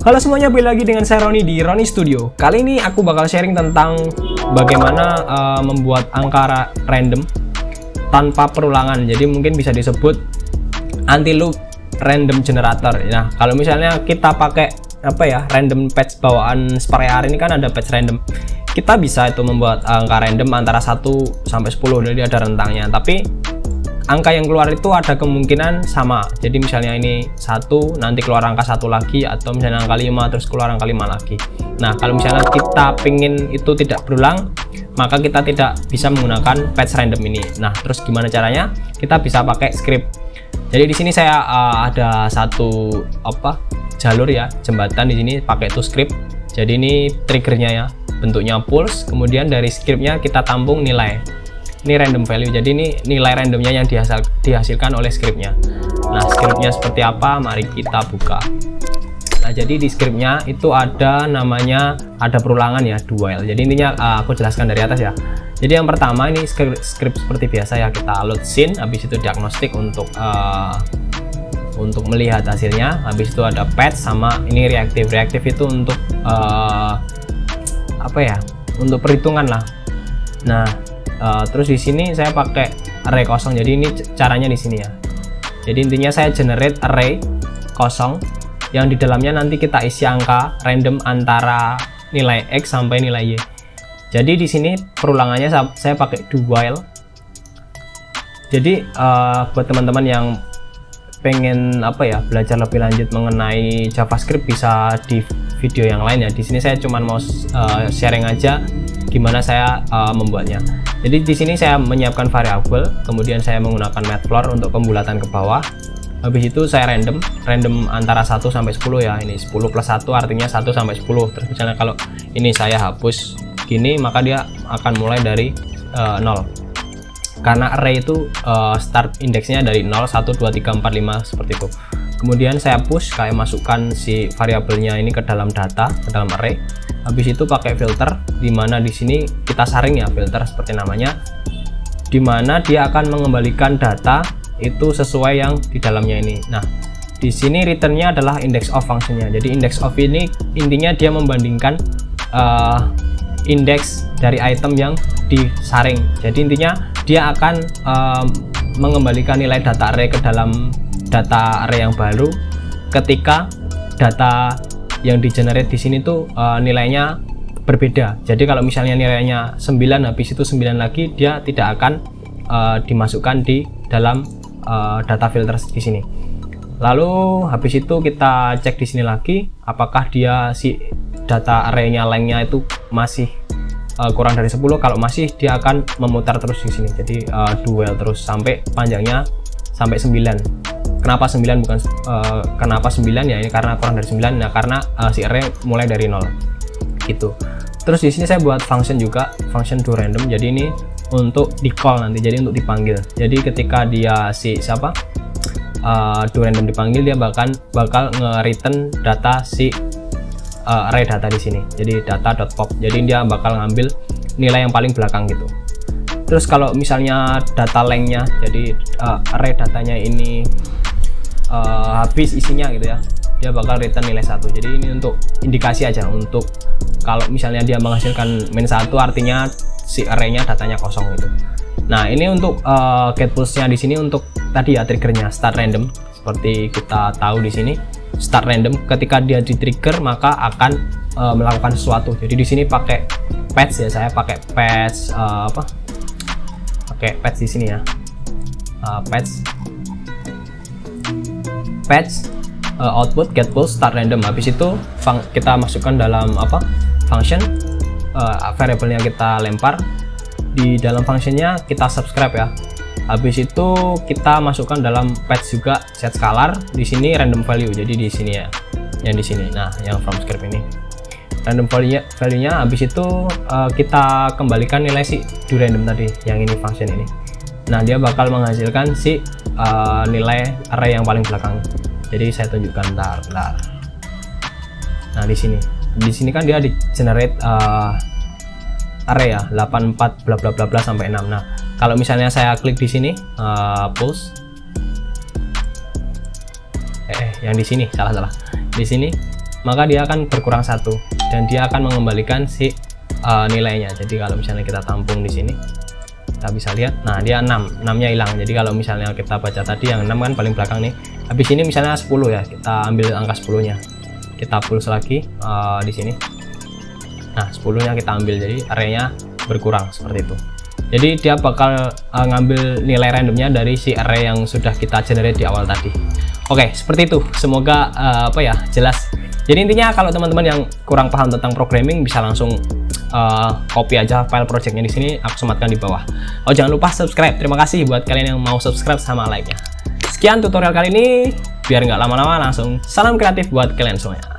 Halo semuanya, balik lagi dengan saya Roni di Roni Studio. Kali ini aku bakal sharing tentang bagaimana membuat angka random tanpa perulangan. Jadi mungkin bisa disebut anti-loop random generator. Nah, kalau misalnya kita pakai random patch bawaan Sprayar ini kan ada patch random. Kita bisa itu membuat angka random antara 1 sampai 10, jadi ada rentangnya. Tapi angka yang keluar itu ada kemungkinan sama. Jadi misalnya ini 1, nanti keluar angka 1 lagi, atau misalnya angka 5 terus keluar angka 5 lagi. Nah, kalau misalnya kita pingin itu tidak berulang, maka kita tidak bisa menggunakan patch random ini. Nah, terus gimana caranya? Kita bisa pakai script. Jadi di sini saya ada satu jalur ya, jembatan di sini pakai toScript. Jadi ini triggernya ya, bentuknya pulse, kemudian dari scriptnya kita tampung nilai. Ini random value, jadi ini nilai randomnya yang dihasilkan oleh scriptnya. Nah, scriptnya seperti apa? Mari kita buka. Nah, jadi di scriptnya itu ada namanya, ada perulangan ya, dual. Jadi intinya aku jelaskan dari atas ya. Jadi yang pertama ini script seperti biasa ya, kita load scene, habis itu diagnostik untuk melihat hasilnya. Habis itu ada patch sama ini reaktif. Reaktif itu untuk untuk perhitungan lah. Nah, terus di sini saya pakai array kosong. Jadi ini caranya di sini ya. Jadi intinya saya generate array kosong yang di dalamnya nanti kita isi angka random antara nilai X sampai nilai Y. Jadi di sini perulangannya saya pakai do while. Jadi buat teman-teman yang pengen belajar lebih lanjut mengenai JavaScript bisa di video yang lain ya. Di sini saya cuma mau sharing aja gimana saya membuatnya. Jadi di sini saya menyiapkan variabel, kemudian saya menggunakan matplotlib untuk pembulatan ke bawah. Habis itu saya random antara 1 sampai 10 ya. Ini 10 plus 1 artinya 1 sampai 10. Terus misalnya kalau ini saya hapus gini, maka dia akan mulai dari 0. Karena array itu start indeksnya dari 0, 1, 2, 3, 4, 5 seperti itu. Kemudian saya push, kayak masukkan si variabelnya ini ke dalam data, ke dalam array. Habis itu pakai filter, dimana di sini kita saring ya, filter seperti namanya, dimana dia akan mengembalikan data itu sesuai yang di dalamnya ini. Nah, di sini returnnya adalah index of functionnya. Jadi index of ini intinya dia membandingkan indeks dari item yang disaring. Jadi intinya dia akan mengembalikan nilai data array ke dalam data array yang baru ketika data yang di generate di sini tuh nilainya berbeda. Jadi kalau misalnya nilainya 9, habis itu 9 lagi, dia tidak akan dimasukkan di dalam data filter di sini. Lalu habis itu kita cek di sini lagi apakah dia si data arraynya lengthnya itu masih kurang dari 10. Kalau masih, dia akan memutar terus di sini. Jadi dual terus sampai panjangnya sampai 9. Kenapa 9 bukan kenapa 9 ya? Ini karena kurang dari 9. Nah, karena si array mulai dari 0 gitu. Terus di sini saya buat function juga, function do random. Jadi ini untuk di call nanti, jadi untuk dipanggil. Jadi ketika dia do random dipanggil, dia bakal nge-return data si array data di sini. Jadi data.pop. Jadi dia bakal ngambil nilai yang paling belakang gitu. Terus kalau misalnya data lengthnya, jadi array datanya ini habis isinya gitu ya, dia bakal return nilai 1. Jadi ini untuk indikasi aja, untuk kalau misalnya dia menghasilkan -1 artinya si arraynya datanya kosong gitu. Nah, ini untuk get pulse-nya di sini untuk tadi ya, triggernya start random. Seperti kita tahu di sini start random, ketika dia di trigger maka akan melakukan sesuatu. Jadi di sini pakai patch ya, saya pakai patch patch di sini ya, patch output get pulse start random. Habis itu kita masukkan dalam function, variabelnya kita lempar di dalam functionnya, kita subscribe ya. Habis itu kita masukkan dalam patch juga set scalar, di sini random value. Jadi di sini ya, yang di sini. Nah, yang from script ini random value-nya. Habis itu kita kembalikan nilai si do random tadi, yang ini function ini. Nah, dia bakal menghasilkan si nilai array yang paling belakang. Jadi saya tunjukkan bentar. Nah, di sini kan dia di generate array ya, 84 bla bla bla bla sampai 6. Nah, kalau misalnya saya klik di sini pulse, yang di sini salah di sini maka dia akan berkurang 1 dan dia akan mengembalikan si nilainya. Jadi kalau misalnya kita tampung di sini, kita bisa lihat, nah dia 6 nya hilang. Jadi kalau misalnya kita baca tadi yang 6 kan paling belakang nih, habis ini misalnya 10 ya, kita ambil angka 10 nya, kita pulse lagi di sini. Nah 10 nya kita ambil, jadi arraynya berkurang seperti itu. Jadi dia bakal ngambil nilai randomnya dari si array yang sudah kita generate di awal tadi. Oke, seperti itu. Semoga jelas. Jadi intinya kalau teman-teman yang kurang paham tentang programming bisa langsung copy aja file projectnya di sini, aku sematkan di bawah. Oh jangan lupa subscribe. Terima kasih buat kalian yang mau subscribe sama like-nya. Sekian tutorial kali ini. Biar nggak lama-lama, langsung salam kreatif buat kalian semuanya.